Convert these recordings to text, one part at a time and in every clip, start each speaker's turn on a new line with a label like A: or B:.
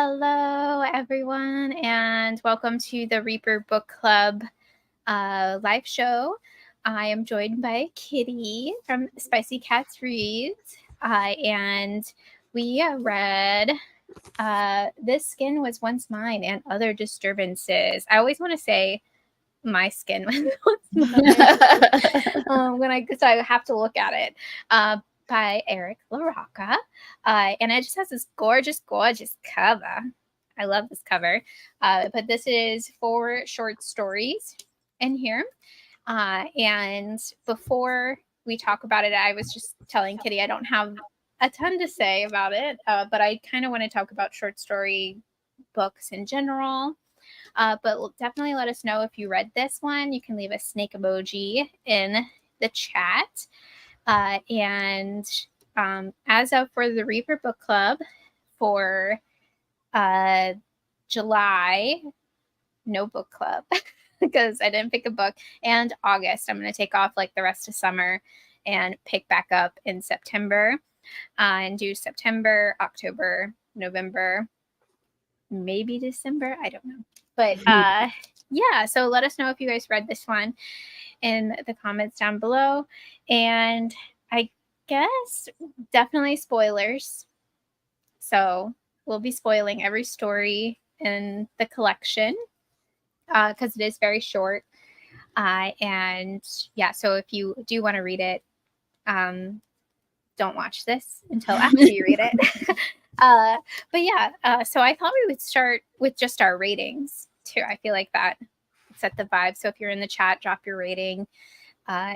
A: Hello, everyone, and welcome to the Reaper Book Club live show. I am joined by Kitty from Spicy Cats Reads, and we read This Skin Was Once Mine and Other Disturbances. I always want to say my skin was once mine so I have to look at it. By Eric LaRocca. And it just has this gorgeous, gorgeous cover. I love this cover. But this is 4 short stories in here. And before we talk about it, I was just telling Kitty I don't have a ton to say about it, but I kind of want to talk about short story books in general. But definitely let us know if you read this one. You can leave a snake emoji in the chat. And as of for the Reaper Book Club for July, no book club because I didn't pick a book, and August, I'm going to take off like the rest of summer and pick back up in September and do September, October, November, maybe December. I don't know. But yeah, so let us know if you guys read this one in the comments down below. And I guess definitely spoilers. So we'll be spoiling every story in the collection because it is very short. And yeah, so if you do want to read it, don't watch this until after you read it. But yeah, so I thought we would start with just our ratings too. I feel like that set the vibe. So if you're in the chat, drop your rating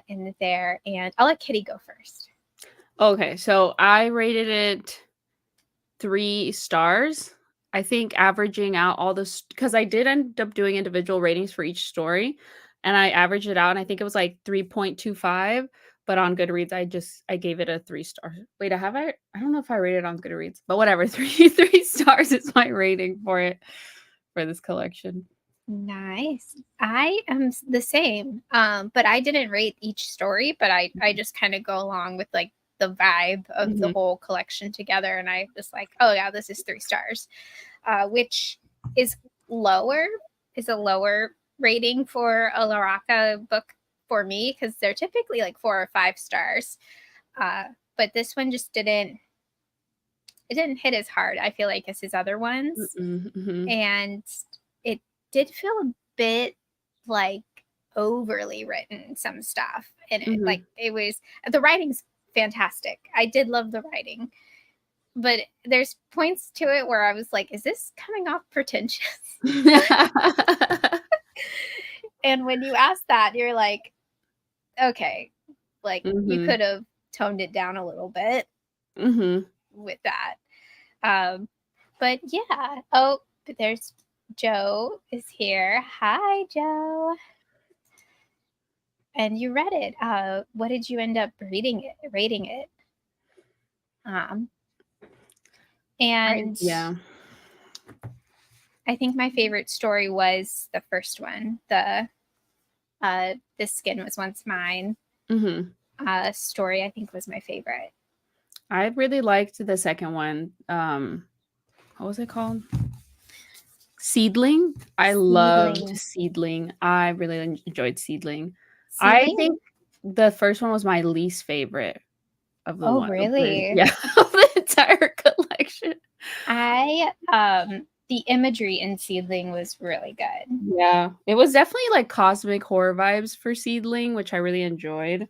A: in there, and I'll let Kitty go first.
B: Okay, so I rated it 3 stars. I think averaging out all this, because I did end up doing individual ratings for each story, and I averaged it out, and I think it was like 3.25. But on Goodreads, I gave it a 3 star. Wait, I don't know if I rated on Goodreads, but whatever. 3 stars is my rating for it for this collection.
A: Nice. I am the same, but I didn't rate each story, but I just kind of go along with like the vibe of the whole collection together, and I just like, oh yeah, this is 3 stars, which is a lower rating for a LaRocca book for me because they're typically like 4 or 5 stars, but this one just didn't hit as hard, I feel like, as his other ones. And it did feel a bit like overly written, some stuff in it. Like it was, the writing's fantastic. I did love the writing, but there's points to it where I was like, is this coming off pretentious? And when you ask that, you're like, okay, like you could have toned it down a little bit with that. But yeah. Oh, but there's Joe is here. Hi, Joe. And you read it. What did you end up rating it? And
B: yeah,
A: I think my favorite story was the first one. The This Skin Was Once Mine story, I think, was my favorite.
B: I really liked the second one. What was it called? Seedling. I loved Seedling. I really enjoyed Seedling. I think the first one was my least favorite of the one.
A: Really?
B: Yeah, of the entire collection.
A: The imagery in Seedling was really good.
B: Yeah, it was definitely like cosmic horror vibes for Seedling, which I really enjoyed.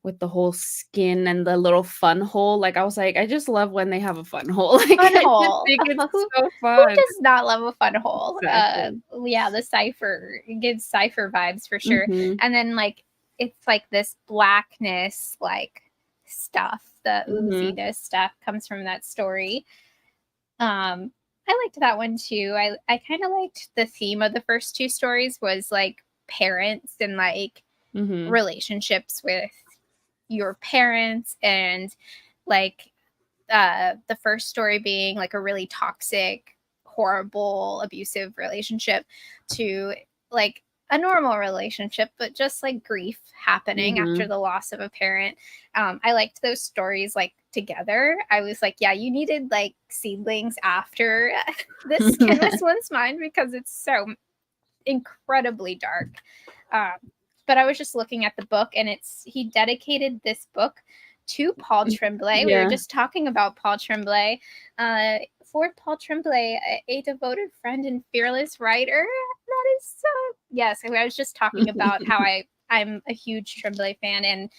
B: With the whole skin and the little fun hole. Like, I was like, I just love when they have a fun hole. Like,
A: fun
B: I
A: hole.
B: think it's so fun.
A: Who does not love a fun hole?
B: Exactly.
A: Yeah, the cipher. It gives cipher vibes for sure. And then, like, it's like this blackness, like, stuff. The ooziness stuff comes from that story. I liked that one, too. I kind of liked the theme of the first 2 stories was, like, parents and, like, relationships with your parents, and like the first story being like a really toxic, horrible, abusive relationship to like a normal relationship, but just like grief happening after
B: Mhm.
A: the loss of a parent. I liked those stories like together. I was like, yeah, you needed like seedlings after This Skin Was Once Mine because it's so incredibly dark. But I was just looking at the book, and he dedicated this book to Paul Tremblay. We were
B: Yeah.
A: just talking about Paul Tremblay. For Paul Tremblay, a devoted friend and fearless writer. That is so. Yes, I was just talking about how I'm a huge Tremblay fan, and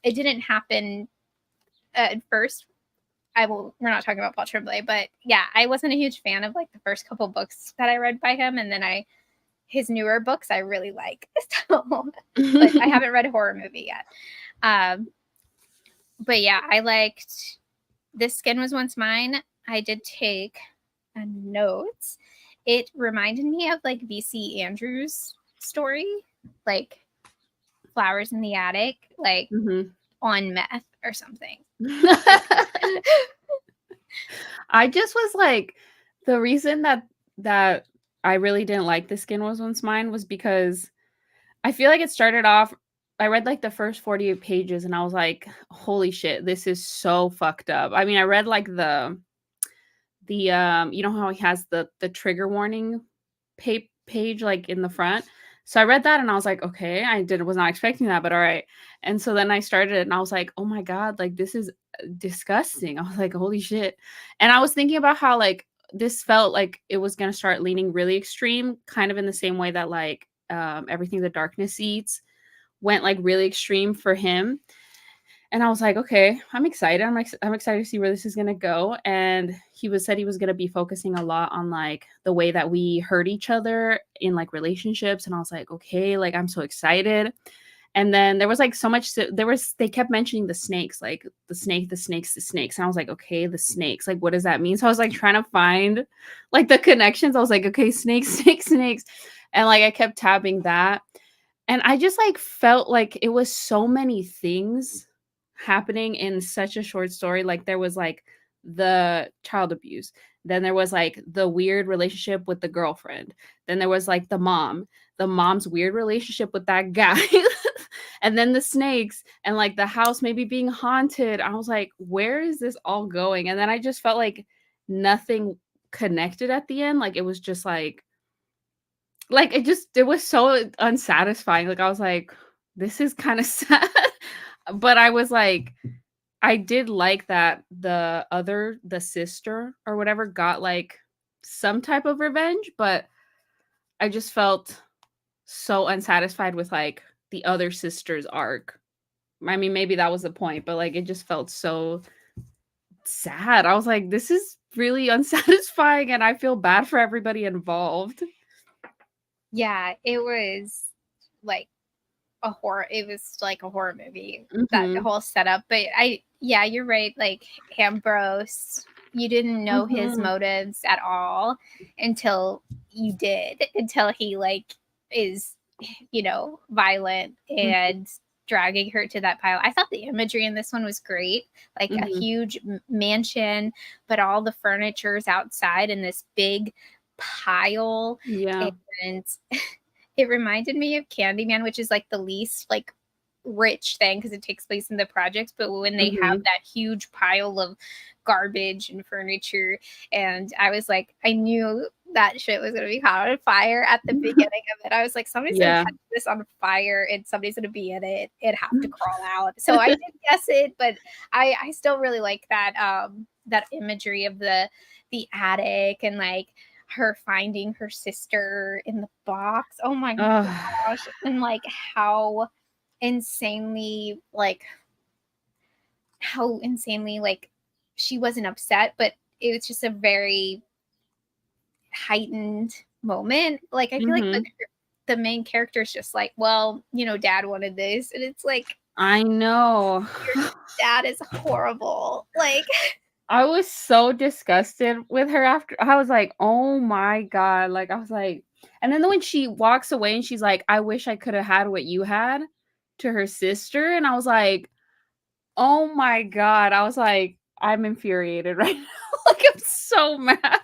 A: it didn't happen at first. We're not talking about Paul Tremblay, but yeah, I wasn't a huge fan of like the first couple books that I read by him, and then his newer books I really like. So, but I haven't read a horror movie yet. But yeah, I liked This Skin Was Once Mine. I did take a note. It reminded me of like VC Andrews' story, like Flowers in the Attic, like on meth or something.
B: I just was like, the reason that I really didn't like The Skin Was Once Mine was because I feel like it started off. I read like the first 48 pages and I was like, holy shit, this is so fucked up. I mean, I read like the you know how he has the trigger warning page like in the front. So I read that and I was like, okay, was not expecting that, but all right. And so then I started it and I was like, oh my God, like this is disgusting. I was like, holy shit. And I was thinking about how like this felt like it was gonna start leaning really extreme, kind of in the same way that like Everything the Darkness Eats went like really extreme for him. And I was like, okay, I'm excited. I'm excited to see where this is gonna go. And said he was gonna be focusing a lot on like the way that we hurt each other in like relationships. And I was like, okay, like I'm so excited. And then there was like so much. They kept mentioning the snakes, like the snake, the snakes, the snakes. And I was like, okay, the snakes, like what does that mean? So I was like trying to find like the connections. I was like, okay, snakes, snakes, snakes, and like I kept tabbing that. And I just like felt like it was so many things happening in such a short story. Like there was like the child abuse, then there was like the weird relationship with the girlfriend, then there was like the mom's weird relationship with that guy, and then the snakes and like the house maybe being haunted. I was like, where is this all going? And then I just felt like nothing connected at the end. Like it was just like it was so unsatisfying. Like I was like, this is kind of sad. But I was like, I did like that the sister or whatever got like some type of revenge, but I just felt so unsatisfied with like the other sister's arc. I mean, maybe that was the point, but like it just felt so sad. I was like, this is really unsatisfying and I feel bad for everybody involved.
A: Yeah, it was like it was like a horror movie, that
B: Mhm.
A: whole setup. But yeah, you're right. Like Ambrose, you didn't know his
B: Mhm.
A: motives at all until until he like is, violent
B: Mhm.
A: and dragging her to that pile. I thought the imagery in this one was great, like a
B: Mhm.
A: huge mansion, but all the furniture's outside in this big pile.
B: Yeah.
A: And it reminded me of Candyman, which is like the least like rich thing because it takes place in the projects, but when they have
B: Mhm.
A: that huge pile of garbage and furniture, and I was like, I knew that shit was gonna be caught on fire at the beginning of it. I was like, somebody's gonna
B: Yeah.
A: catch this on fire and somebody's gonna be in it and have to crawl out. So I did guess it, but I still really like that imagery of the attic and like her finding her sister in the box. Oh my
B: Ugh.
A: gosh. And like insanely like how insanely like she wasn't upset, but it was just a very heightened moment. Like I feel like
B: Mhm.
A: the main character is just like, well, dad wanted this, and it's like
B: I know.
A: your dad is horrible. Like
B: I was so disgusted with her after. I was like, "Oh my god." Like I was like, and then when she walks away and she's like, "I wish I could have had what you had," to her sister, and I was like, "Oh my god." I was like, I'm infuriated right now. Like I'm so mad.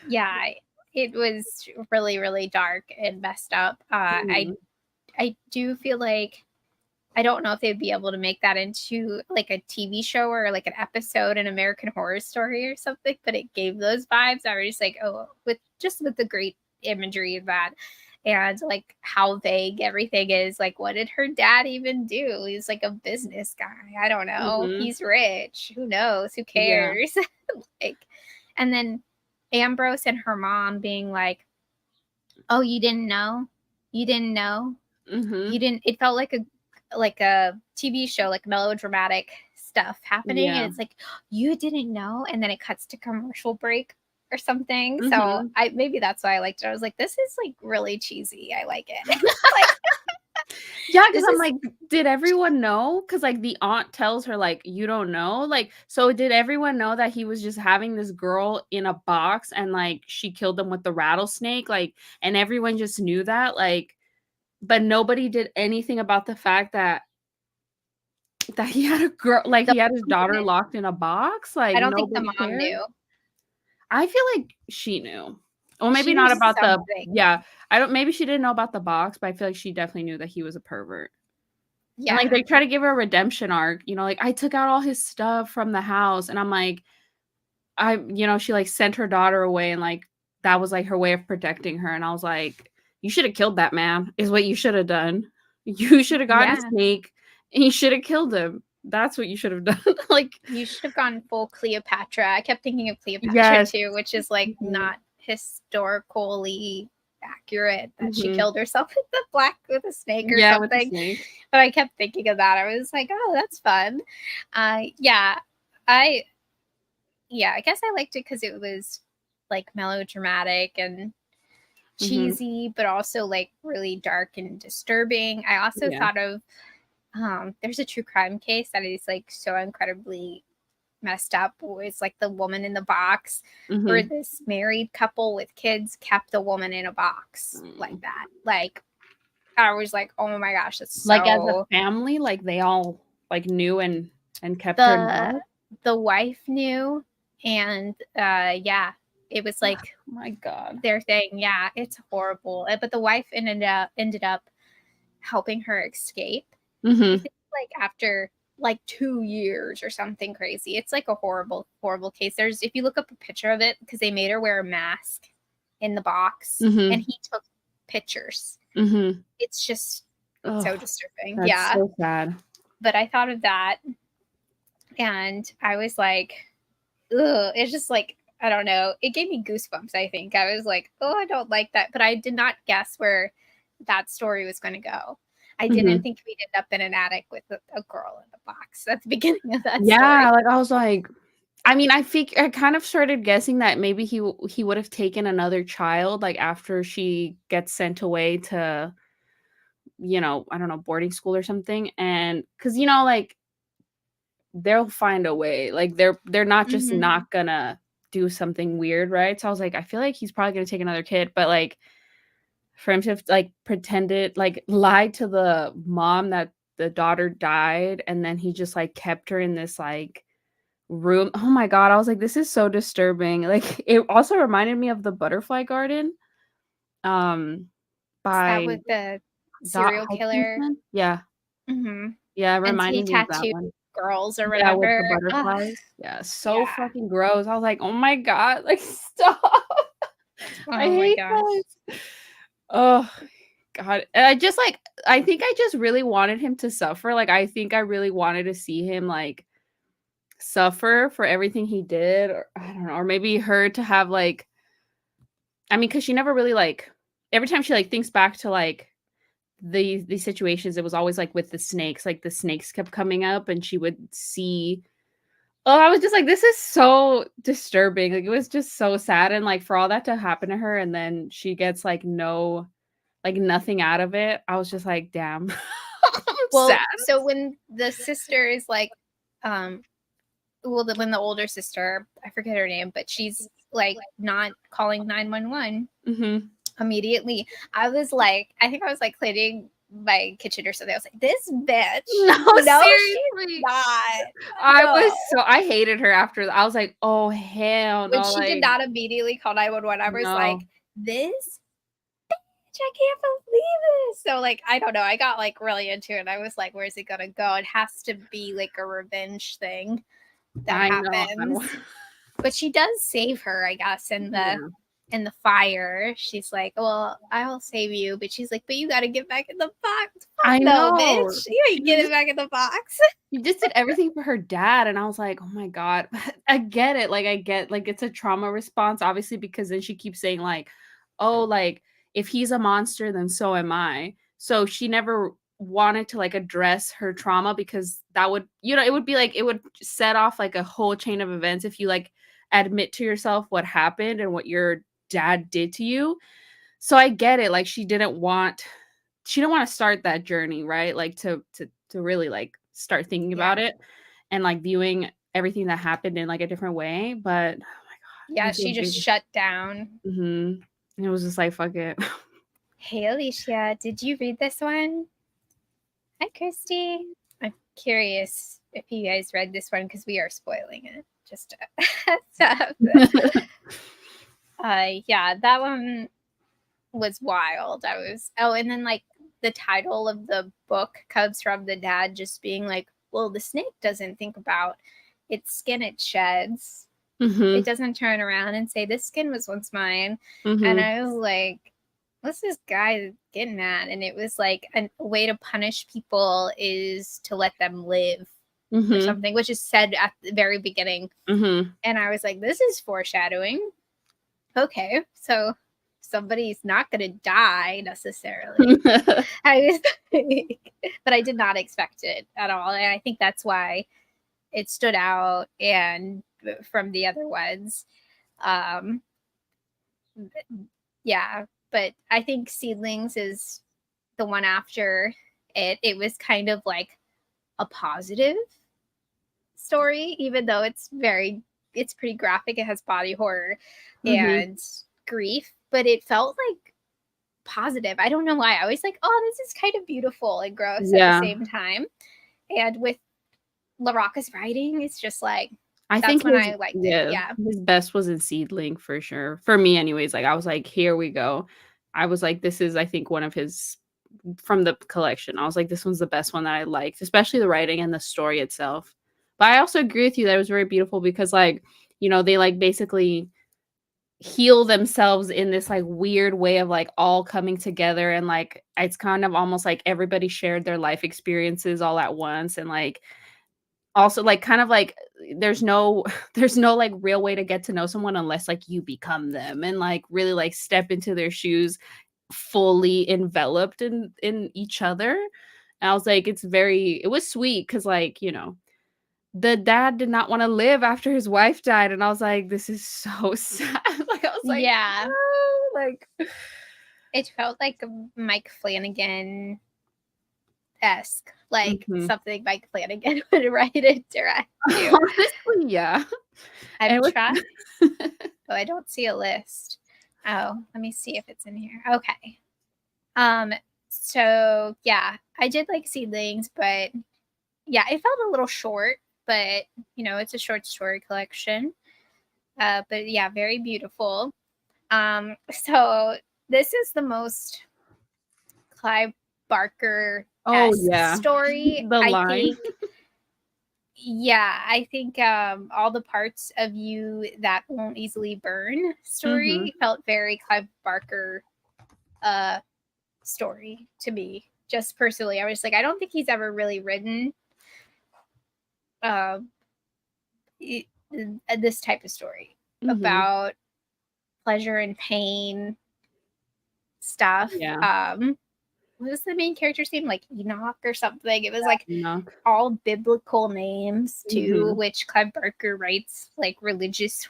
A: yeah, it was really, really dark and messed up.
B: Mhm.
A: I do feel like I don't know if they'd be able to make that into like a TV show or like an episode in American Horror Story or something, but it gave those vibes. I was just like, oh, with the great imagery of that and like how vague everything is. Like, what did her dad even do? He's like a business guy. I don't know.
B: Mhm.
A: He's rich. Who knows? Who
B: Yeah.
A: cares? Like, and then Ambrose and her mom being like, oh, you didn't know? You didn't know?
B: Mhm.
A: You didn't it felt like a TV show, like melodramatic stuff happening, and
B: Yeah.
A: it's like, "You didn't know?" And then it cuts to commercial break or something, so
B: Mhm.
A: I maybe that's why I liked it. I was like, "This is, like, really cheesy, I like it." Like,
B: Yeah, because 'cause
A: this
B: I'm
A: is
B: like, "Did everyone know?" Because like, the aunt tells her, like, "You don't know?" Like, so did everyone know that he was just having this girl in a box and, like, she killed them with the rattlesnake? Like, and everyone just knew that? Like, but nobody did anything about the fact that he had a girl like,
A: the
B: he had his
A: mom
B: daughter
A: didn't
B: locked in a box?
A: I
B: Like,
A: don't think the
B: nobody
A: mom
B: cared?
A: knew.
B: I feel like she knew. Or
A: She
B: maybe
A: knew
B: not about the
A: something.
B: yeah, I don't maybe she didn't know about the box, but I feel like she definitely knew that he was a pervert. And, like,
A: Yeah.
B: they try to give her a redemption arc, you know, like, "I took out all his stuff from the house," and I'm like, she, like, sent her daughter away and, like, that was, like, her way of protecting her, and I was like, "You shoulda killed that man, is what you shoulda done. You shoulda gotten a
A: Yeah.
B: snake, and you shoulda killed him. That's what you should have done." Like
A: You should have gone full Cleopatra. I kept thinking of Cleopatra
B: yes.
A: too, which is like
B: Mhm,
A: not historically accurate that she
B: mhm.
A: killed herself with a snake or
B: Yeah, with the
A: something.
B: snake.
A: But I kept thinking of that. I was like, oh, that's fun. Yeah, I I guess I liked it because it was like melodramatic and
B: Mhm.
A: cheesy, but also like really dark and disturbing. I also
B: Yeah.
A: thought of there's a true crime case that is like so incredibly messed up. It's like the woman in the box, where
B: Mhm.
A: this married couple with kids kept the woman in a box like
B: Mm.
A: that. Like I was like, oh my gosh, that's
B: Like, as a
A: so.
B: family, like, they all, like, knew and kept her in the
A: The
B: house?
A: the wife knew, and yeah, it was
B: Oh
A: like
B: my god.
A: their thing. Yeah, it's horrible. But the wife ended up helping her escape. I
B: Mhm.
A: think like after like 2 years or something crazy. It's like a horrible, horrible case. There's if you look up a picture of it because they made her wear a mask in the box and
B: Mhm.
A: he took pictures.
B: Mhm.
A: It's just
B: Ugh,
A: so disturbing.
B: that's
A: Yeah.
B: so sad.
A: But I thought of that and I was like, ugh, it's just like I don't know. It gave me goosebumps, I think. I was like, oh, I don't like that. But I did not guess where that story was going to go. I didn't
B: Mhm.
A: think we'd end up in an attic with a girl in a box at the beginning of that
B: Yeah,
A: story.
B: like, I was like I mean, I kind of started guessing that maybe he would have taken another child, like, after she gets sent away to, I don't know, boarding school or something, and because like, they'll find a way, like, they're not just
A: Hmm.
B: not gonna do something weird, right? So I was like, I feel like he's probably gonna take another kid, but, like, for him to, like, pretended like, lied to the mom that the daughter died, and then he just, like, kept her in this, like, room. Oh my god, I was like, "This is so disturbing." Like, it also reminded me of The Butterfly Garden, um,
A: Is that
B: by
A: with the
B: Dot
A: serial killer?
B: Hutchinson? Yeah,
A: Hmm.
B: yeah, it
A: And he
B: reminded me of that
A: tattooed
B: one.
A: girls or
B: Yeah, with
A: whatever.
B: the
A: Ugh,
B: butterflies. Yeah, so
A: yeah.
B: fucking gross. I was like, "Oh my god, like, stop." I
A: Oh my
B: hate
A: gosh.
B: this. Oh god. And I just, like I think I just really wanted him to suffer, like, I think I really wanted to see him, like, suffer for everything he did, or I don't know, or maybe her to have, like I mean, because she never really, like every time she, like, thinks back to, like, these situations, it was always, like, with the snakes, like, the snakes kept coming up, and she would see I was just like, "This is so disturbing," like, it was just so sad, and, like, for all that to happen to her, and then she gets, nothing out of it, I was just like, "Damn." I'm sad.
A: Well, so when the sister is like, um, when the older sister, I forget her name, but she's like not calling 911
B: Mhm.
A: immediately. I was like, I think I was like cleaning my kitchen or something. I was like, this bitch.
B: No,
A: No, she's
B: seriously.
A: not.
B: I was
A: No.
B: I hated her after that. I was like, "Oh, hell
A: When
B: no,"
A: she did
B: like,
A: not immediately call 911, I was like,
B: no.
A: this I can't believe this. So like, I don't know. I got like really into it. I was like, where's it gonna go? It has to be like a revenge thing that
B: I know.
A: happens. But she does save her, I guess, in the fire. She's like, well, I'll save you. But she's like, but you gotta get back in the box.
B: I
A: No,
B: know.
A: bitch. You ain't getting back in the box.
B: You just did everything for her dad, and I was like, "Oh my god." I get it, like, I get, like, it's a trauma response, obviously, because then she keeps saying, like, "Oh, like, if he's a monster, then so am I." So she never wanted to, like, address her trauma because that would it would be like it would set off, like, a whole chain of events if you, like, admit to yourself what happened and what your dad did to you. So I get it, like, she didn't wanna start that journey, right? Like, to really, like, start thinking about
A: Yeah.
B: it and, like, viewing everything that happened in, like, a different way, but, oh my god, it
A: Yeah,
B: was a
A: she just
B: big
A: shut down.
B: mhm, and it was just like, "Fuck it."
A: Hey, Alicia, did you read this one? Hi, Christy. I'm curious if you guys read this one because we are spoiling it. Just yeah, that one was wild. And then like the title of the book comes from the dad just being like, well, the snake doesn't think about its skin it sheds. It
B: Mhm,
A: doesn't turn around and say, this skin was once mine. And
B: mhm,
A: I was like, what's this guy getting at? And it was like a way to punish people is to let them live or
B: mhm,
A: something, which is said at the very beginning.
B: mhm.
A: And I was like, this is foreshadowing. Okay, so somebody's not going to die necessarily. I was like, but I did not expect it at all. And I think that's why it stood out and from the other ones. Um, yeah, but I think Seedlings is the one after it. It was kind of like a positive story, even though it's pretty graphic. It has body horror
B: Mhm.
A: and grief, but it felt like positive. I don't know why. I was like, oh, this is kind of beautiful and gross at the
B: Yeah.
A: same time. And with LaRocca's writing, it's just like
B: I
A: that's
B: think
A: when I liked it. Yeah.
B: his best was in Seedling for sure. For me anyways, like, I was like, "Here we go." I was like, "This is, I think, one of his from the collection." I was like, "This one's the best one that I liked," especially the writing and the story itself. But I also agree with you that it was very beautiful because, like, they, like, basically heal themselves in this, like, weird way of, like, all coming together and, like, it's kind of almost like everybody shared their life experiences all at once and, like, also, like, kind of like, there's no there's no, like, real way to get to know someone unless, like, you become them and, like, really, like, step into their shoes fully enveloped in each other. And I was like, it was sweet because, like, the dad did not wanna live after his wife died, and I was like, "This is so sad." Like, I was like,
A: Yeah.
B: "No," like
A: It felt like a Mike Flanagan esque, like
B: Mhm.
A: something Mike Flanagan would write and direct to.
B: Honestly, yeah.
A: I'm
B: And with
A: trying. Oh, I don't see a list. Oh, let me see if it's in here. Okay. Um, so yeah, I did like Seedlings, but yeah, it felt a little short, but it's a short story collection. But yeah, very beautiful. So this is the most Clive Barker
B: Oh,
A: esque
B: yeah.
A: story,
B: The
A: I
B: line.
A: think. Yeah, I think all the parts of You That Won't Easily Burn
B: Mhm.
A: story felt very Clive Barker uh story to me. Just personally, I was like, I don't think he's ever really written uh, i- this type of story
B: Mhm.
A: about pleasure and pain stuff.
B: Yeah.
A: What was the main character's name? Like Enoch or something. It was like
B: Enoch.
A: all biblical names too,
B: Mhm.
A: which Clive Barker writes like religious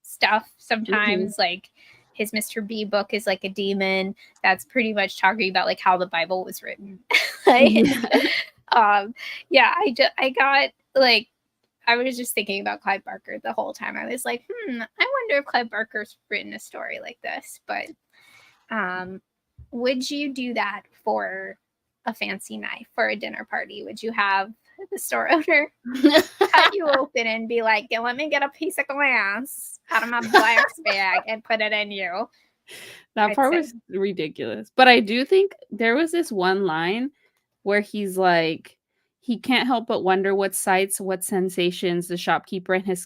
A: stuff
B: Mhm.
A: sometimes. Like his Mr. B book is like a demon that's pretty much talking about like how the Bible was written. Like,
B: Yeah.
A: um, yeah, I got like I was just thinking about Clive Barker the whole time. I was like, I wonder if Clive Barker's written a story like this. But um, would you do that for a fancy knife for a dinner party? Would you have the store owner cut you open and be like, "Yeah, let me get a piece of glass out of my black's bag and put it in you"?
B: That
A: I'd
B: part
A: say.
B: was ridiculous. But I do think there was this one line where he's like, he can't help but wonder what sights, what sensations the shopkeeper and his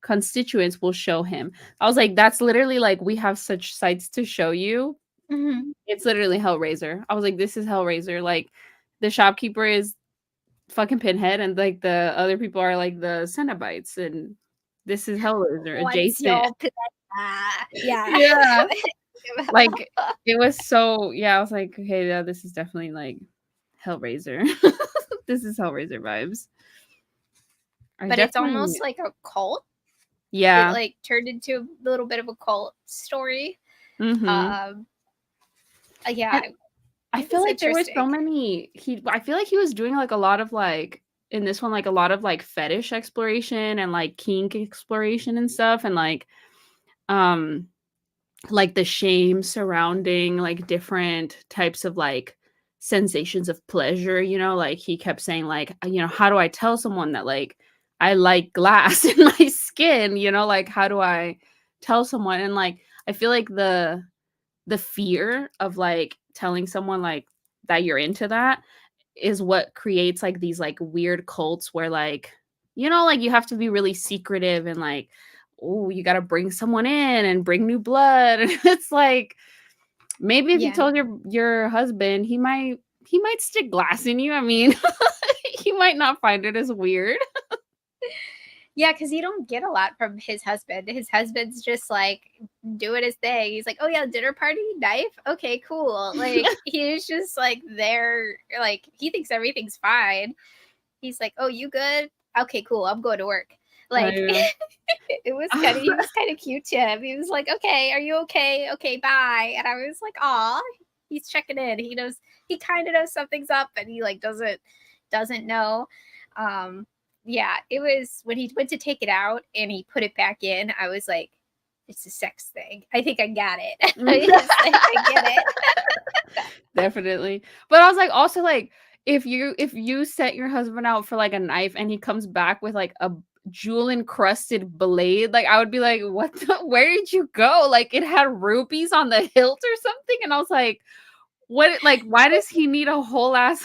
B: constituents will show him. I was like, that's literally like, we have such sights to show you.
A: Mhm.
B: It's literally Hellraiser. I was like, this is Hellraiser. Like, the shopkeeper is fucking Pinhead, and like the other people are like the Cenobites, and this is Hellraiser
A: What's
B: adjacent.
A: your plan? Yeah.
B: Yeah. Like, it was so, yeah, I was like, okay, yeah, this is definitely like Hellraiser. This is Hellraiser vibes. I
A: But it's
B: definitely,
A: almost like a cult. It
B: yeah.
A: like turned into a little bit of a cult story.
B: Mhm.
A: Um, yeah,
B: And I
A: it
B: feel
A: was
B: like there was so
A: interesting.
B: many I feel like he was doing like a lot of like in this one, like a lot of like fetish exploration and like kink exploration and stuff, and um like the shame surrounding like different types of like sensations of pleasure, you know, like he kept saying like, you know, how do I tell someone that like I like glass in my skin, you know, like how do I tell someone? And like I feel like the fear of like telling someone like that you're into that is what creates like these like weird cults where like, you know, like you have to be really secretive and like, oh, you got to bring someone in and bring new blood. And it's like, maybe if you
A: Yeah.
B: told your husband, he might stick glass in you. I mean, he might not find it as weird.
A: Yeah, because you don't get a lot from his husband. His husband's just like doing his thing. He's like, "Oh yeah, dinner party, knife. Okay, cool." Like he's just like there. Like he thinks everything's fine. He's like, "Oh, you good? Okay, cool. I'm going to work."
B: I
A: Like
B: know.
A: it was kind of he was kind of cute to him. He was like, "Okay, are you okay? Okay, bye." And I was like, "Aw, he's checking in. He knows he kind of knows something's up, and he like doesn't know." Um, yeah, it was when he went to take it out and he put it back in. I was like, "It's a sex thing. I think I got it. I get it."
B: Definitely. But I was like, also like, if you set your husband out for like a knife and he comes back with like a jewel encrusted blade, like I would be like, what the, where did you go? Like it had rubies on the hilt or something. And I was like, what, like, why does he need a whole ass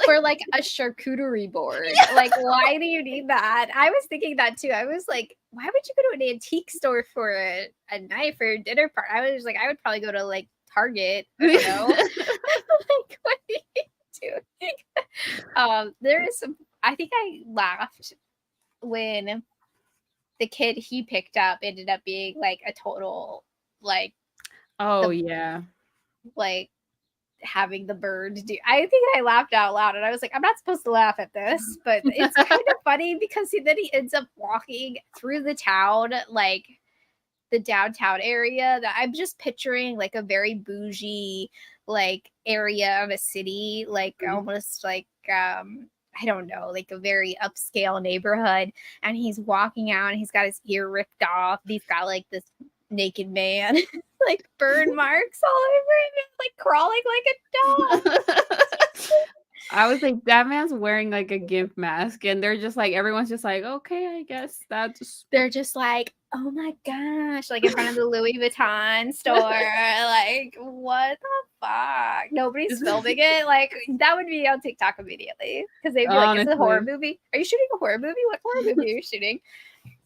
A: For like a charcuterie board.
B: yeah.
A: Like, why do you need that? I was thinking that too. I was like, why would you go to an antique store for a knife or a dinner party? I was like, I would probably go to like Target. I don't know. Like, what are you doing? There is some. I think I laughed when the kid he picked up ended up being like a total like
B: Oh
A: the
B: yeah.
A: like having the bird do. I think I laughed out loud and I was like, I'm not supposed to laugh at this, but it's kind of funny because then he ends up walking through the town, like the downtown area that I'm just picturing like a very bougie like area of a city, like almost like I don't know, like a very upscale neighborhood. And he's walking out and he's got his ear ripped off. He's got like this naked man, like burn marks all over him, like crawling like a dog.
B: I was like, that man's wearing like a gimp mask, and they're just like, everyone's just like, okay, I guess that's.
A: They're just like, oh my gosh, like in front of the Louis Vuitton store. Like, what the fuck? Nobody's filming it. Like, that would be on TikTok immediately because they'd be like, is it a horror
B: Honestly.
A: movie? Are you shooting a horror movie? What horror movie are you shooting?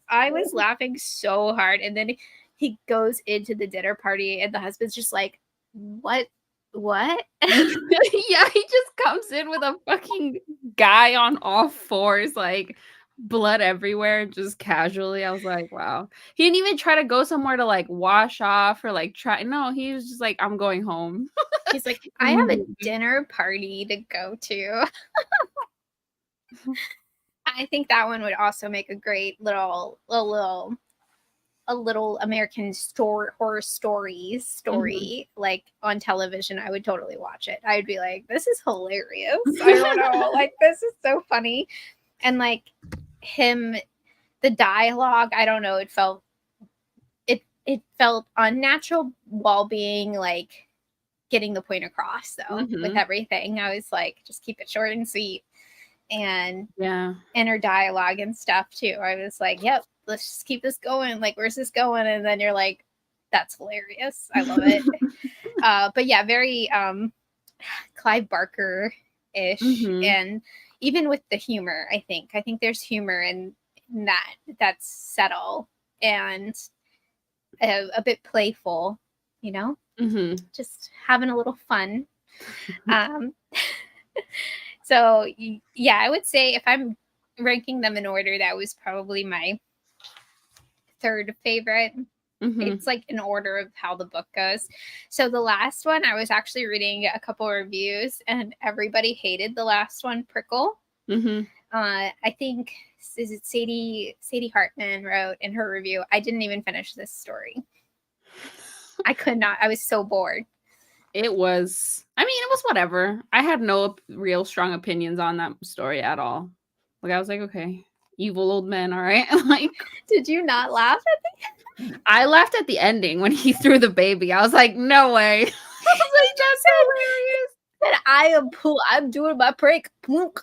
A: I was laughing so hard. And then he goes into the dinner party, and the husband's just like, what? What?
B: Yeah, he just comes in with a fucking guy on all fours, like blood everywhere, just casually. I was like, wow. He didn't even try to go somewhere to like wash off or like try. No, he was just like, I'm going home.
A: He's like, I have a
B: Immediately.
A: dinner party to go to. I think that one would also make a great little American
B: Mhm.
A: story like on television. I would totally watch it. I'd be like, this is hilarious. I don't know, like this is so funny. And like him, the dialogue, I don't know, it felt unnatural while being like getting the point across though with
B: Mhm.
A: everything. I was like, just keep it short and sweet and
B: Yeah.
A: inner dialogue and stuff too. I was like, yep, let's just keep this going. Like, where's this going? And then you're like, that's hilarious. I love it. But yeah, very Clive Barker-ish.
B: Mhm.
A: And even with the humor, I think there's humor in that that's subtle and a bit playful, you know,
B: Mhm.
A: just having a little fun. Um, so yeah, I would say if I'm ranking them in order, that was probably my third favorite.
B: Mhm.
A: It's like in order of how the book goes. So the last one, I was actually reading a couple reviews, and everybody hated the last one, Prickle.
B: Mhm.
A: I think is it Sadie Hartman wrote in her review. I didn't even finish this story. I could not. I was so bored.
B: It was whatever. I had no real strong opinions on that story at all. Like, I was like, okay, evil old men, all right. Like,
A: Did you not laugh at me?
B: I laughed at the ending when he threw the baby. I was like, no way. I was like, that's hilarious.
A: And I'm doing my prank. Plunk.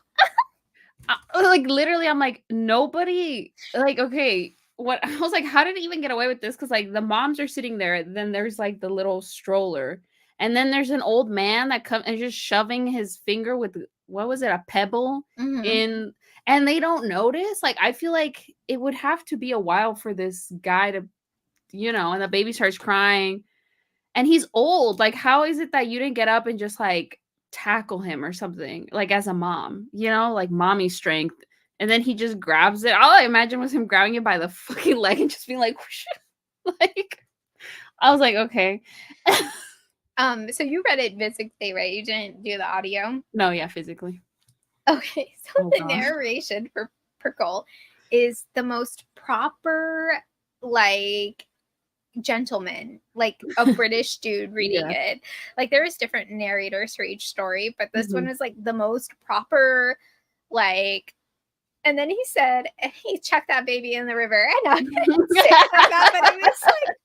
B: Like, literally, I'm like, nobody, like, okay, what? I was like, how did it even get away with this? Because, like, the moms are sitting there, then there's like the little stroller, and then there's an old man that comes and just shoving his finger with, what was it, a pebble in, and they don't notice. Like, I feel like it would have to be a while for this guy to, and the baby starts crying, and he's old. Like, how is it that you didn't get up and just like tackle him or something, like, as a mom, like mommy strength? And then he just grabs it. All I imagine was him grabbing it by the fucking leg and just being like, whoosh. Like, I was like, okay.
A: So you read it physically, right? You didn't do the audio?
B: No, yeah, physically.
A: Okay, so the narration for Prickle is the most proper, like, gentleman, like a British dude reading it. Like, there is different narrators for each story, but this one was like the most proper, like. And then he said he chucked that baby in the river, and I didn't say it like that, but it was like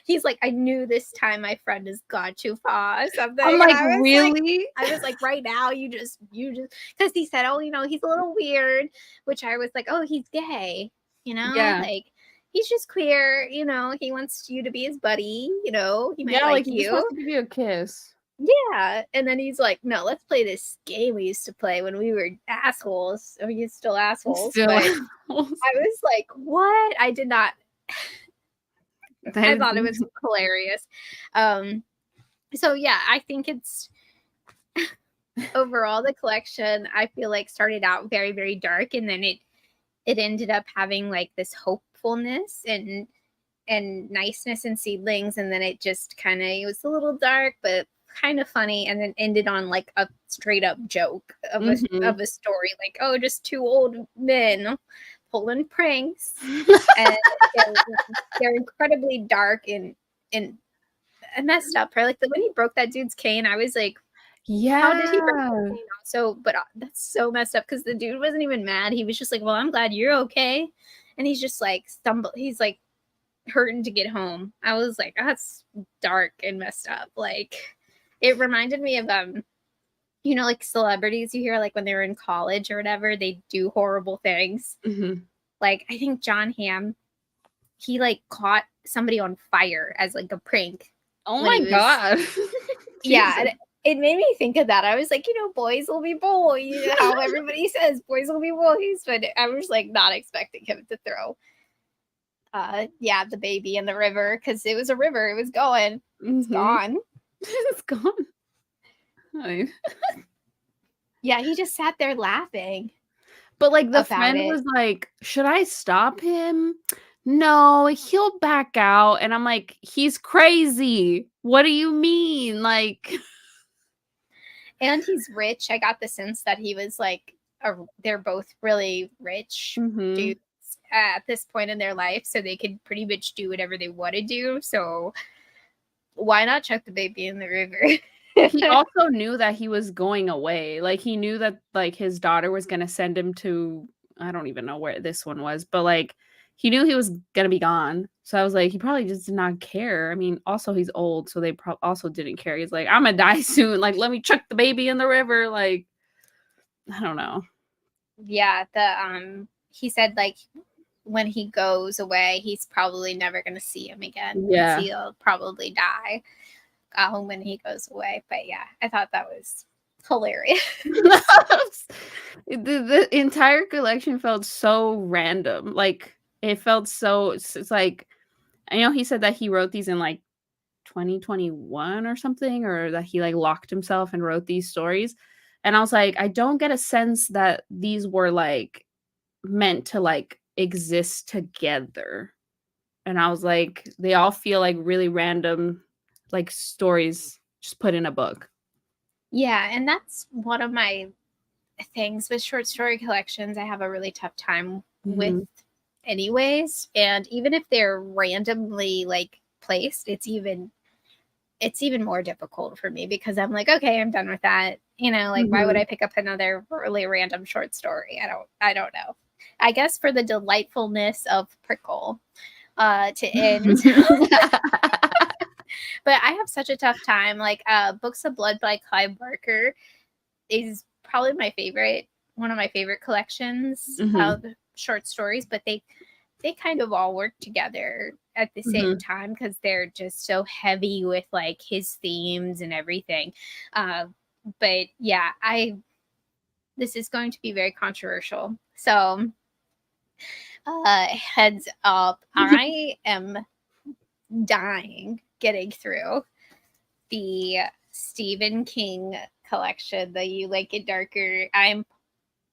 A: he's like, I knew this time my friend has gone too far or something.
B: I'm like, really?
A: I was like, right now, you just because he said, oh, he's a little weird, which I was like, oh, he's gay,
B: Yeah.
A: like he's just queer, he wants you to be his buddy, he might like
B: he
A: you.
B: just wants to give you a kiss.
A: Yeah, and then he's like, no, let's play this game we used to play when we were assholes. Or you're still assholes. But I was like, what? I did not. I thought it was hilarious. So yeah, I think it's overall the collection, I feel like started out very, very dark, and then it ended up having like this hopefulness and niceness in Seedlings, and then it just kind of, it was a little dark but kind of funny, and then ended on like a straight up joke of a story, like, oh, just two old men pulling pranks. And they're incredibly dark and messed up. Right? Like when he broke that dude's cane, I was like,
B: yeah,
A: how did he break the cane? So, but that's so messed up because the dude wasn't even mad. He was just like, well, I'm glad you're okay. And he's just like he's like hurting to get home. I was like, that's dark and messed up. Like, it reminded me of like celebrities you hear, like when they were in college or whatever, they do horrible things. Like, I think John Hamm, he like caught somebody on fire as like a prank.
B: Oh my god.
A: Yeah, it made me think of that. I was like, boys will be boys. How everybody says boys will be boys, but I was like not expecting him to throw the baby in the river, because it was a river. It was going. It's gone.
B: It's gone.
A: Yeah, he just sat there laughing.
B: But like the friend was like, should I stop him? No, he'll back out. And I'm like, he's crazy. What do you mean? Like,
A: and he's rich. I got the sense that he was like, they're both really rich dudes at this point in their life, so they could pretty much do whatever they want to do. So why not chuck the baby in the river?
B: He also knew that he was going away. Like, he knew that like his daughter was going to send him to, I don't even know where this one was, but like he knew he was going to be gone. So I was like, he probably just did not care. I mean, also he's old, so they also didn't care. He's like, I'm going to die soon. Like, let me chuck the baby in the river. Like, I don't know.
A: Yeah, he said like when he goes away, he's probably never going to see him again.
B: Yeah.
A: He'll probably die when he goes away. But yeah, I thought that was hilarious.
B: The entire collection felt so random. Like, it felt so, it's like, I know he said that he wrote these in like 2021 or something, or that he like locked himself and wrote these stories. And I was like, I don't get a sense that these were like meant to like exist together. And I was like, they all feel like really random, like stories just put in a book.
A: Yeah, and that's one of my things with short story collections. I have a really tough time with anyways, and even if they're randomly like placed, it's even more difficult for me because I'm like, okay, I'm done with that. Like why would I pick up another really random short story? I don't know. I guess for the delightfulness of Prickle to end. But I have such a tough time. Like Books of Blood by Clive Barker is probably one of my favorite collections of short stories, but they kind of all work together at the same time because they're just so heavy with like his themes and everything. But yeah, this is going to be very controversial. So heads up, I am dying getting through the Stephen King collection, the You Like It Darker. I'm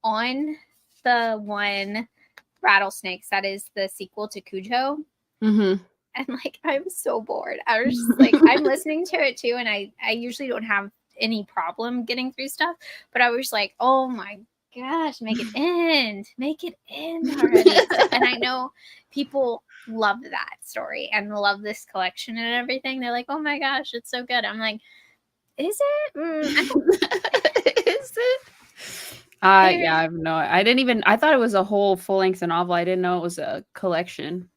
A: on the one Rattlesnakes that is the sequel to Cujo. And like I'm so bored. I was just like, I'm listening to it too, and I usually don't have any problem getting through stuff, but I was like, oh my gosh, make it end already. And I know people love that story and love this collection and everything. They're like, oh my gosh, it's so good. I'm like, is it?
B: Is it? Yeah, I have no. I thought it was a whole full length novel. I didn't know it was a collection.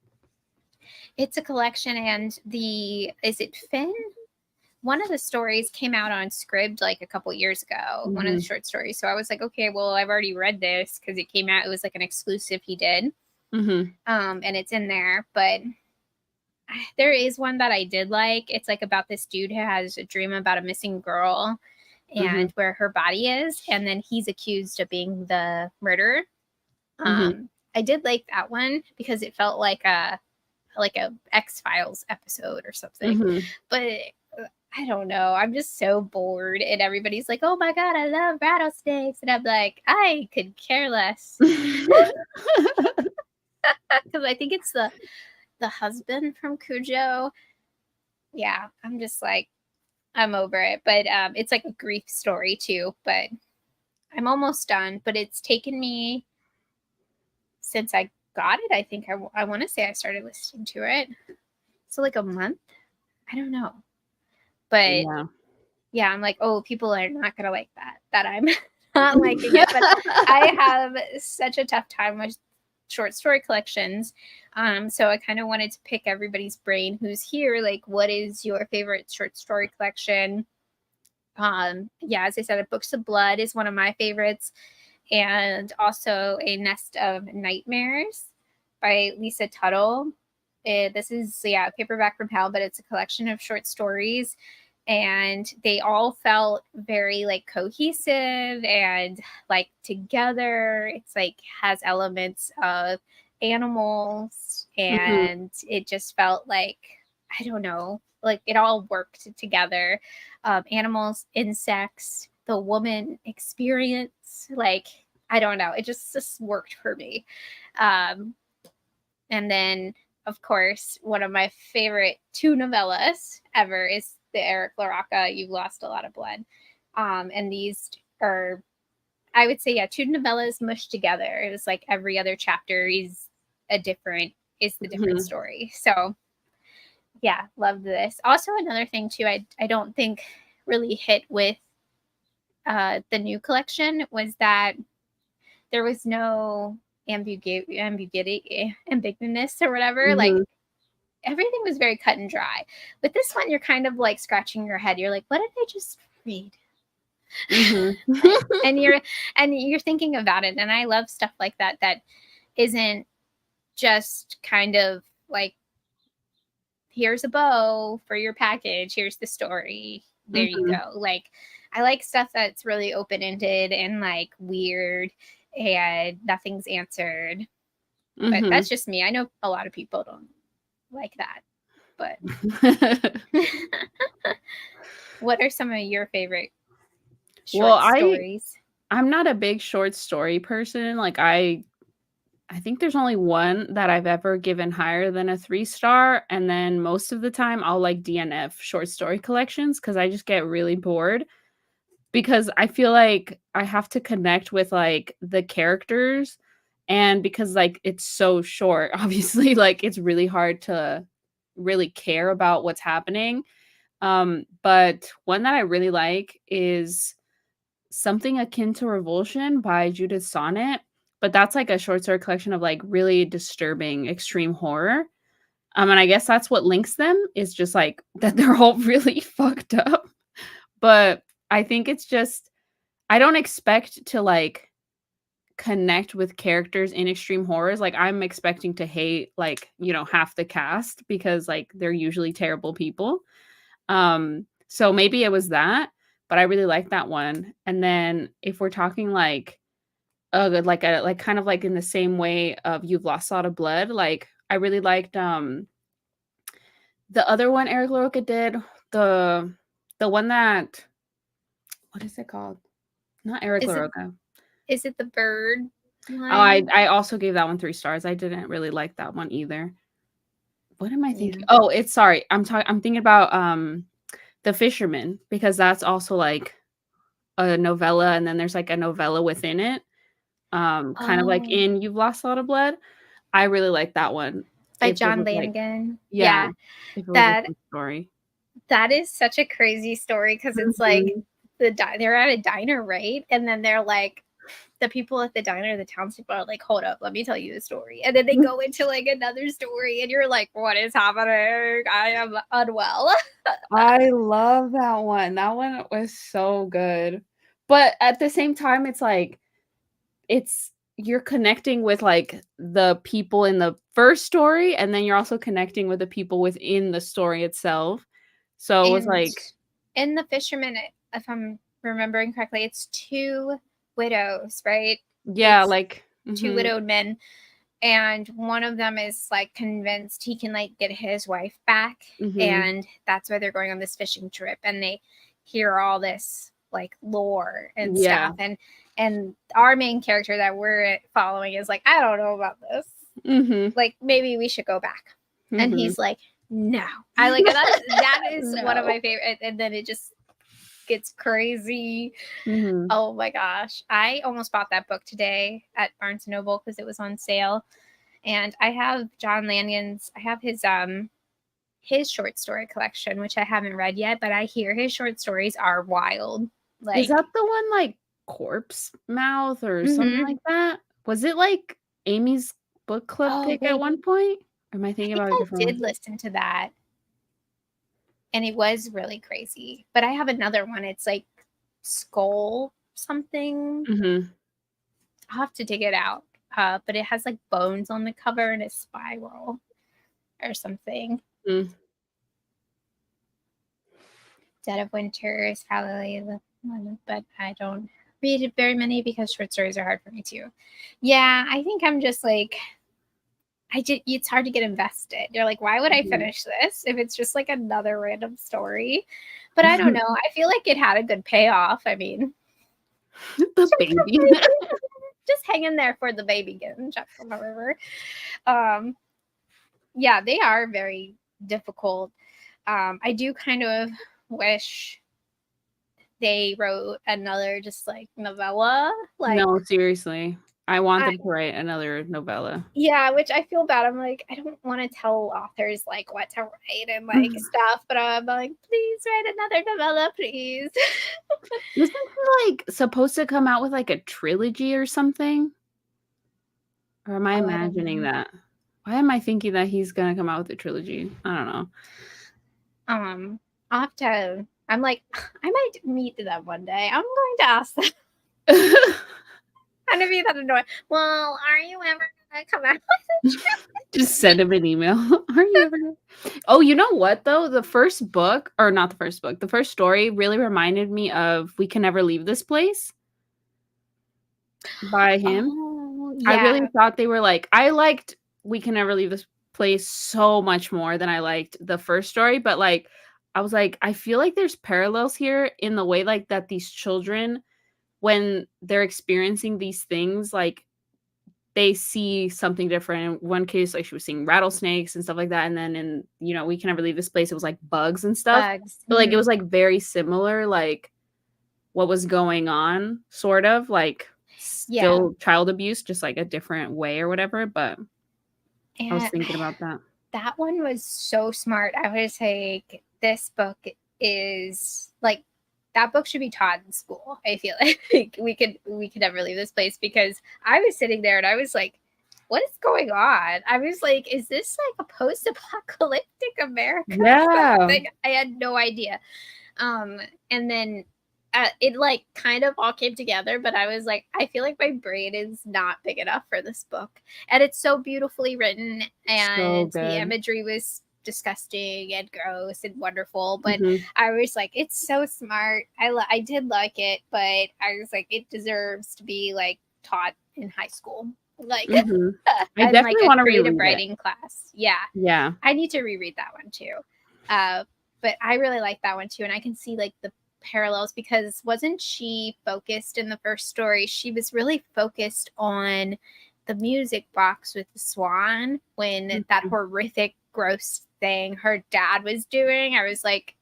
A: It's a collection, and is it Finn? One of the stories came out on Scribd like a couple years ago, one of the short stories. So I was like, okay, well, I've already read this because it came out. It was like an exclusive he did. And it's in there. But there is one that I did like. It's like about this dude who has a dream about a missing girl and where her body is. And then he's accused of being the murderer. I did like that one because it felt like a X-Files episode or something. But I don't know. I'm just so bored. And everybody's like, oh my God, I love rattlesnakes. And I'm like, I could care less. Because I think it's the husband from Cujo. Yeah, I'm just like, I'm over it. But it's like a grief story too. But I'm almost done. But it's taken me since I got it. I think I want to say I started listening to it. So like a month. I don't know. But yeah, I'm like, oh, people are not going to like that I'm not liking it. But I have such a tough time with short story collections. So I kind of wanted to pick everybody's brain who's here. Like, what is your favorite short story collection? Yeah, as I said, Books of Blood is one of my favorites. And also A Nest of Nightmares by Lisa Tuttle. This is, paperback from hell, but it's a collection of short stories. And they all felt very like cohesive and like together. It's like has elements of animals, and it just felt like, I don't know, like it all worked together. Animals, insects, the woman experience, like, I don't know, it just worked for me. And then, of course, one of my favorite 2 novellas ever is the Eric LaRocca You've Lost a Lot of Blood. And these are, I would say, 2 novellas mushed together. It was like every other chapter is the different story. So yeah, loved this. Also, another thing too, I don't think really hit with the new collection was that there was no ambiguity, ambiguous or whatever. Like everything was very cut and dry. With this one, you're kind of like scratching your head. You're like, what did I just read? And you're thinking about it. And I love stuff like that isn't just kind of like, here's a bow for your package, here's the story, there you go. Like, I like stuff that's really open-ended and like weird and nothing's answered. But that's just me. I know a lot of people don't like that. But what are some of your favorite short stories?
B: I'm not a big short story person. Like I think there's only one that I've ever given higher than a 3-star, and then most of the time I'll like DNF short story collections because I just get really bored because I feel like I have to connect with like the characters, and because like it's so short, obviously like it's really hard to really care about what's happening. But one that I really like is Something Akin to Revulsion by Judith Sonnet, but that's like a short story collection of like really disturbing extreme horror. And I guess that's what links them, is just like that they're all really fucked up. But I think it's just, I don't expect to like connect with characters in extreme horrors. Like I'm expecting to hate like, half the cast because like they're usually terrible people. So maybe it was that, but I really like that one. And then if we're talking like like kind of like in the same way of You've Lost a Lot of Blood, like I really liked the other one Eric LaRocca did, the one that, what is it called? Not Eric LaRocca.
A: Is it the bird
B: one? Oh, I also gave that one 3 stars. I didn't really like that one either. What am I thinking? Yeah. Oh, I'm thinking about The Fisherman, because that's also like a novella, and then there's like a novella within it. Kind of like in You've Lost a Lot of Blood. I really like that one.
A: By John Langan.
B: Like, yeah. That story.
A: That is such a crazy story because it's like they're at a diner, right? And then they're like, the people at the diner, the townspeople are like, hold up, let me tell you the story. And then they go into like another story and you're like, what is happening? I am unwell.
B: I love that one. That one was so good. But at the same time, it's like, you're connecting with like the people in the first story, and then you're also connecting with the people within the story itself. So it was like,
A: in The Fisherman, if I'm remembering correctly, it's 2 widows, right?
B: Yeah,
A: it's
B: like
A: 2 widowed men, and one of them is like convinced he can like get his wife back, and that's why they're going on this fishing trip, and they hear all this like lore and stuff, and our main character that we're following is like, I don't know about this, like maybe we should go back, and he's like, no, I like that is one of my favorite, and then it just gets crazy. Oh my gosh, I almost bought that book today at Barnes & Noble because it was on sale, and I have John Langan's, I have his short story collection, which I haven't read yet, but I hear his short stories are wild. Like,
B: is that the one like Corpse Mouth or something like that? Was it like Amy's book club pick at one point? Or am I thinking about a different one?
A: I did listen to that, and it was really crazy. But I have another one. It's like Skull something. I'll have to dig it out. But it has like bones on the cover and a spiral or something. Dead of Winter is probably the one, but I don't read it very many because short stories are hard for me too. Yeah, I think I'm just like, it's hard to get invested. You're like, why would I finish this if it's just like another random story? But I don't know. I feel like it had a good payoff. I mean,
B: the baby.
A: Just hang in there for the baby getting chucked from a river. Yeah, they are very difficult. I do kind of wish they wrote another just like novella. Like,
B: no, seriously. I want them to write another novella.
A: Yeah, which I feel bad. I'm like, I don't want to tell authors like what to write and like stuff, but I'm like, please write another novella, please.
B: Isn't he like supposed to come out with like a trilogy or something? Or am I imagining that? Why am I thinking that he's gonna come out with a trilogy? I don't know.
A: I'll have to. I'm like, I might meet them one day. I'm going to ask them. I'm gonna be that annoying. Well, are you ever Come on.
B: Just send him an email. Are you ever Oh, you know what though? The first book, or not the first book, the first story really reminded me of We Can Never Leave This Place by him.
A: Oh,
B: I really
A: yeah.
B: thought they were like I liked We Can Never Leave This Place so much more than I liked the first story, but like I was like, I feel like there's parallels here in the way like that these children, when they're experiencing these things, like they see something different. In one case, like she was seeing rattlesnakes and stuff like that. And then in, We Can Never Leave This Place, it was like bugs and stuff.
A: Bugs.
B: But like it
A: Mhm.
B: was like very similar, like what was going on, sort of like
A: Yeah.
B: still child abuse, just like a different way or whatever. But I was
A: And
B: thinking about that.
A: that one was so smart. I was like, this book is like that book should be taught in school. I feel like we could never leave this place, because I was sitting there and I was like, what is going on? I was like, is this like a post-apocalyptic America?
B: Yeah.
A: Like, I had no idea. And then it like kind of all came together, but I was like, I feel like my brain is not big enough for this book. And it's so beautifully written, and
B: So
A: the
B: good.
A: imagery was disgusting and gross and wonderful, but
B: Mhm.
A: I was like, it's so smart. I did like it, but I was like, it deserves to be like taught in high school, like
B: Mhm. I
A: and like
B: definitely
A: a
B: wanna
A: creative
B: reread it.
A: writing class. Yeah,
B: Yeah.
A: I need to reread that one too. But I really like that one too, and I can see like the parallels, because wasn't she focused in the first story? She was really focused on the music box with the swan when that
B: Mhm.
A: horrific, gross thing her dad was doing. I was like,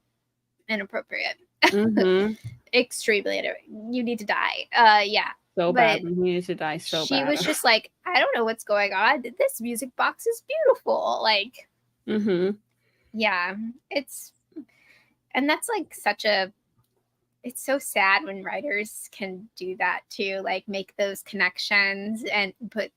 A: inappropriate,
B: Mhm.
A: extremely. You need to die. Yeah,
B: So bad.
A: but
B: He needed to die so
A: she
B: bad.
A: was just like, I don't know what's going on. This music box is beautiful. Like,
B: Mhm.
A: yeah, it's and that's like such a it's so sad when writers can do that too, like make those connections and put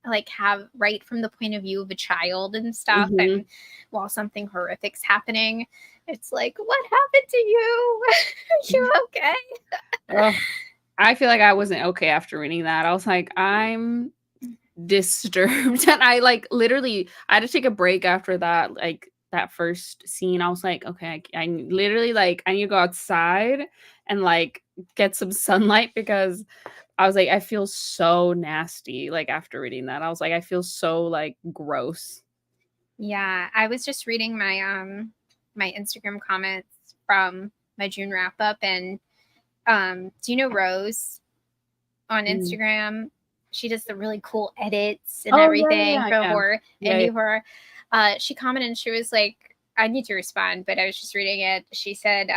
A: like have write from the point of view of a child and stuff,
B: Mhm.
A: and while something horrific's happening, it's like, what happened to you? Are you okay?
B: Ugh. I feel like I wasn't okay after reading that. I was like, "I'm disturbed." And I, like, literally I had to take a break after that, like, that first scene. I was like, "Okay, I literally, like, I need to go outside and, like, get some sunlight," because I was like, "I feel so nasty," like, after reading that. I was like, "I feel so, like, gross."
A: Yeah, I was just reading my Instagram comments from my June wrap up, and do you know Rose on
B: Mm.
A: Instagram? She does the really cool edits and
B: Oh, yeah,
A: everything
B: yeah,
A: for
B: yeah.
A: horror and
B: Yeah, yeah.
A: new horror. She commented and she was like, I need to respond, but I was just reading it. She said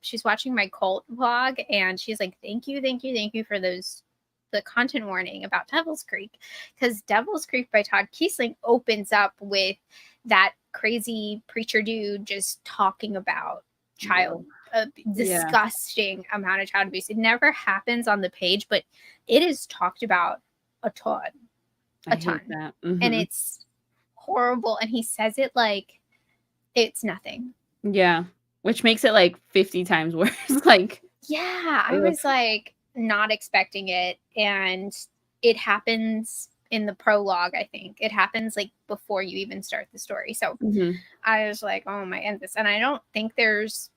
A: she's watching my cult vlog, and she's like, thank you for the content warning about Devil's Creek, because Devil's Creek by Todd Keisling opens up with that crazy preacher dude just talking about child a
B: Yeah.
A: disgusting amount of child abuse. It never happens on the page, but it is talked about a ton,
B: I
A: a
B: hate
A: ton.
B: that.
A: And
B: Mhm.
A: it's horrible. And he says it like it's nothing.
B: Yeah, which makes it, like, 50 times worse, like,
A: Yeah, I
B: ugh.
A: was like not expecting it. And it happens in the prologue, I think. It happens like before you even start the story. So
B: Mhm.
A: I was like, oh my goodness. And I don't think there's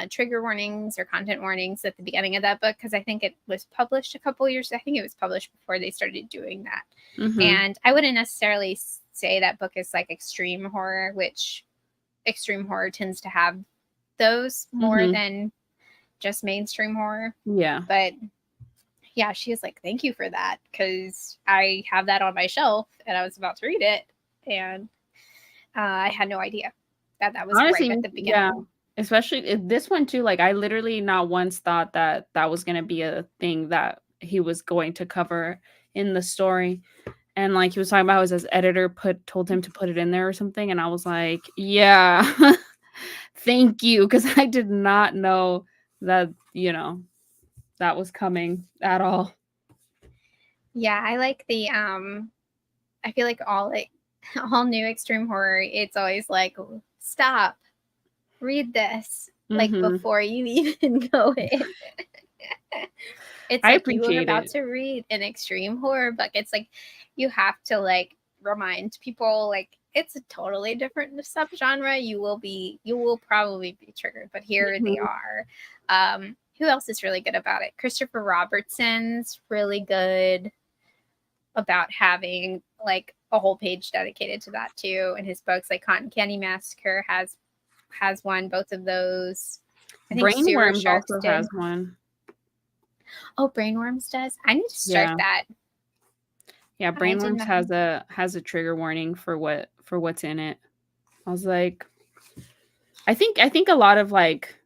A: trigger warnings or content warnings at the beginning of that book, because I think it was published a couple years. I think it was published before they started doing that.
B: Mhm.
A: And I wouldn't necessarily say that book is like extreme horror, which extreme horror tends to have those more
B: Mhm.
A: than just mainstream horror.
B: Yeah.
A: But yeah, she was like, thank you for that, because I have that on my shelf and I was about to read it. And I had no idea that that was right
B: Honestly,
A: at the
B: yeah,
A: beginning.
B: especially this one too, like, I literally not once thought that that was gonna be a thing that he was going to cover in the story, and, like, he was talking about how his editor told him to put it in there or something, and I was like, "Yeah, thank you," because I did not know that, that was coming at all.
A: Yeah, I like the I feel like all new extreme horror, it's always like, stop, read this, like
B: Mhm.
A: before you even go in. It's
B: I
A: like you are
B: appreciate
A: about
B: it.
A: to read an extreme horror book. It's like you have to like remind people like it's a totally different subgenre. You will probably be triggered, but here they are. Who else is really good about it? Christopher Robertson's really good about having like a whole page dedicated to that too. And his books like Cotton Candy Massacre has one, both of those. I think Sewer
B: Brainworms
A: Sharks
B: also
A: did.
B: has one.
A: Oh, Brainworms does. I need to start that.
B: Yeah, Brainworms has a trigger warning for what's in it. I was like, I think a lot of like,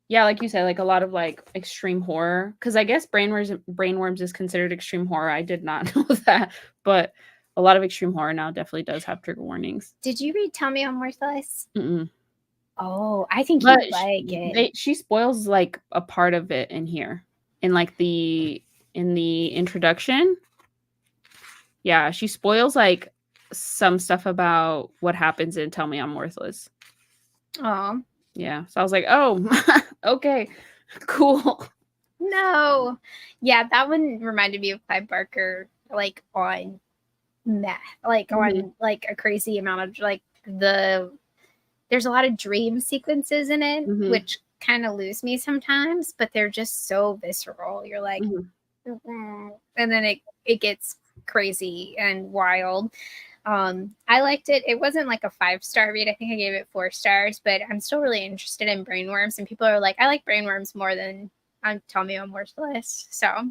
B: yeah, like you said, like a lot of like extreme horror, because I guess Brainworms is considered extreme horror. I did not know that, but a lot of extreme horror now definitely does have trigger warnings.
A: Did you read Tell Me I'm Worthless?
B: Mm-mm.
A: Oh, I think you'd like it.
B: She spoils like a part of it in here, in like in the introduction. Yeah, she spoils like some stuff about what happens in Tell Me I'm Worthless.
A: Oh.
B: Yeah. So I was like, oh, okay, cool.
A: No. Yeah, that one reminded me of Clive Barker, like on meth, like on like a crazy amount of like there's a lot of dream sequences in it, which kind of lose me sometimes, but they're just so visceral. You're like, and then it gets crazy and wild. I liked it. It wasn't like a 5-star read. I think I gave it 4 stars, but I'm still really interested in Brainworms. And people are like, I like Brainworms more than Tell Me I'm Worthless. So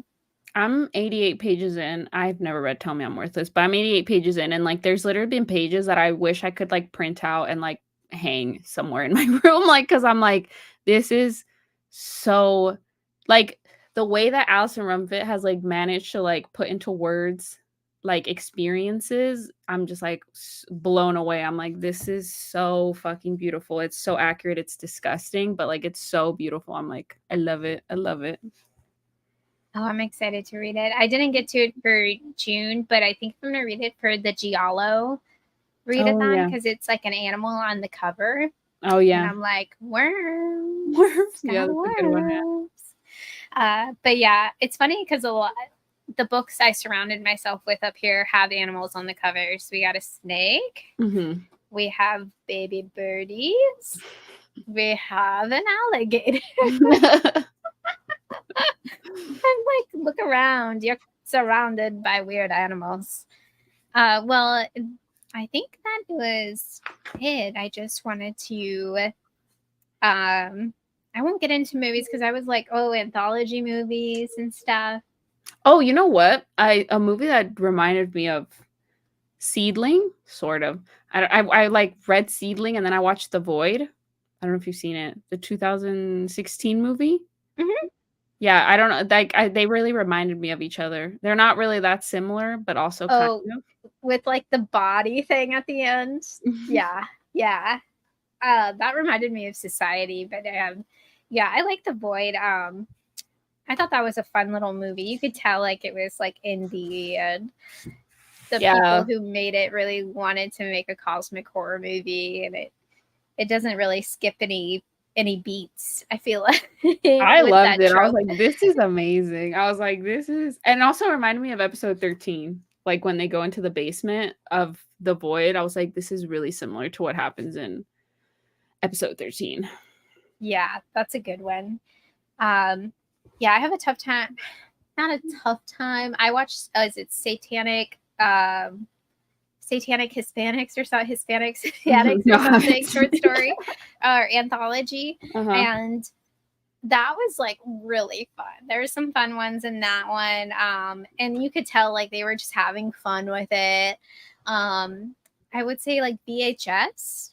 B: I'm 88 pages in. I've never read Tell Me I'm Worthless, but I'm 88 pages in, and like there's literally been pages that I wish I could like print out and like hang somewhere in my room, like, because I'm like, this is so like the way that Alison Rumfitt has like managed to like put into words like experiences, I'm just like blown away. I'm like, this is so fucking beautiful. It's so accurate. It's disgusting, but like it's so beautiful. I'm like, I love it. I love it.
A: Oh, I'm excited to read it. I didn't get to it for June, but I think I'm gonna read it for the Giallo readathon because it's like an animal on the cover.
B: Oh yeah.
A: And I'm like, worms.
B: Yeah, that's a good one.
A: But yeah, it's funny because the books I surrounded myself with up here have animals on the covers. We got a snake. We have baby birdies. We have an alligator. I'm like, look around. You're surrounded by weird animals. Well, I think that was it. I just wanted to I won't get into movies because I was like, oh, anthology movies and stuff.
B: Oh, you know what? A movie that reminded me of Seedling, sort of. I like read Seedling and then I watched The Void. I don't know if you've seen it. The 2016 movie. Yeah, I don't know. Like they really reminded me of each other. They're not really that similar, but also kind of.
A: With like the body thing at the end. Yeah. That reminded me of Society, but yeah, I like The Void. I thought that was a fun little movie. You could tell like it was like indie, and the people who made it really wanted to make a cosmic horror movie, and it doesn't really skip any beats. I feel like
B: I loved it. Trope. I was like, this is amazing. I was like, this is, and also reminded me of episode 13, like when they go into the basement of The Void. I was like, this is really similar to what happens in episode 13.
A: Yeah, that's a good one. Yeah, I have a tough time. Not a tough time. I watched is it Satanic Hispanics or something, Hispanics or something, short story or anthology. And that was like really fun. There were some fun ones in that one. And you could tell like they were just having fun with it. I would say like VHS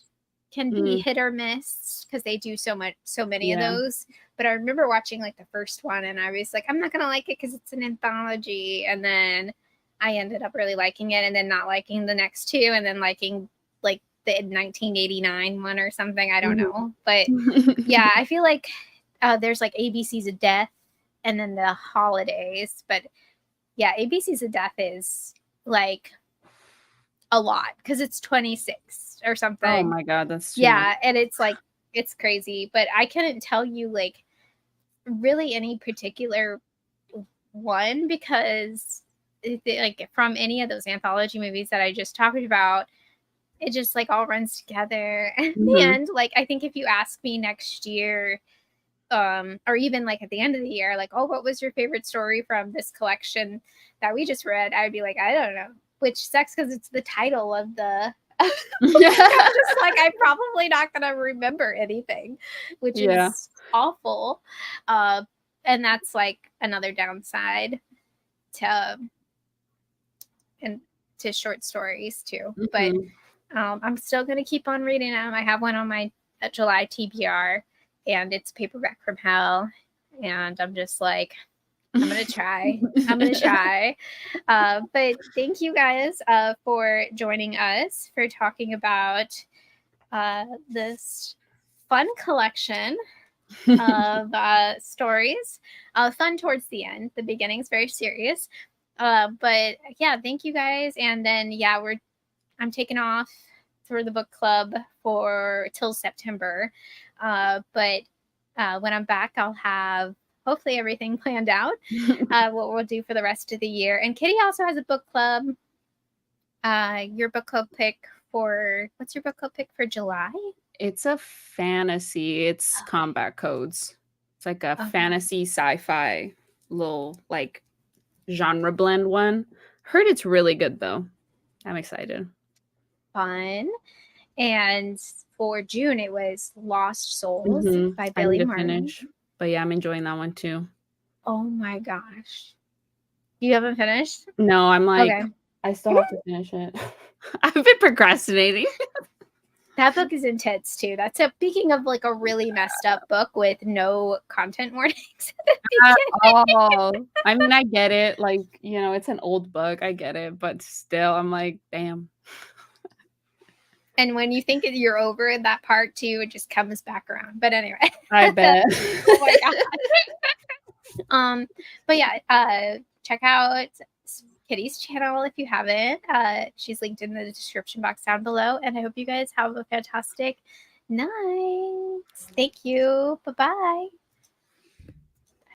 A: can be hit or miss because they do so many of those. But I remember watching like the first one and I was like, I'm not gonna like it because it's an anthology. And then I ended up really liking it and then not liking the next two and then liking like the 1989 one or something. I don't know. But yeah, I feel like there's like ABCs of Death and then the Holidays. But yeah, ABCs of Death is like a lot because it's 26 or something.
B: Oh my God, that's
A: much. And it's like, it's crazy. But I couldn't tell you like really any particular one because like from any of those anthology movies that I just talked about, it just like all runs together. And like, I think if you ask me next year, or even like at the end of the year, like, oh, what was your favorite story from this collection that we just read? I'd be like, I don't know, which sucks because it's the title of the I'm just like, I'm probably not gonna remember anything, which is awful. And that's like another downside to short stories too. But I'm still gonna keep on reading them. I have one on my July TBR, and it's Paperback from Hell, and I'm just like, I'm gonna try. But thank you guys for joining us, for talking about this fun collection of stories. Fun towards the end. The beginning's very serious. But yeah, thank you guys. And then I'm taking off for the book club till September. But when I'm back, I'll have hopefully everything planned out, what we'll do for the rest of the year. And Kitty also has a book club. Your book club pick what's your book club pick for July?
B: It's a fantasy. It's Combat Codes. It's like a fantasy sci-fi little like genre blend one. Heard it's really good though. I'm excited.
A: Fun. And for June, it was Lost Souls by Billy Martin.
B: Finish. But yeah, I'm enjoying that one too.
A: Oh my gosh. You haven't finished?
B: No, I'm like, okay. I still have to finish it. I've been procrastinating.
A: That book is intense too. That's speaking of like a really messed up book with no content warnings.
B: I mean, I get it. Like, you know, it's an old book. I get it. But still, I'm like, damn.
A: And when you think you're over that part too, it just comes back around. But anyway.
B: I bet.
A: Oh my God. But yeah, check out Kitty's channel if you haven't. She's linked in the description box down below. And I hope you guys have a fantastic night. Thank you. Bye-bye.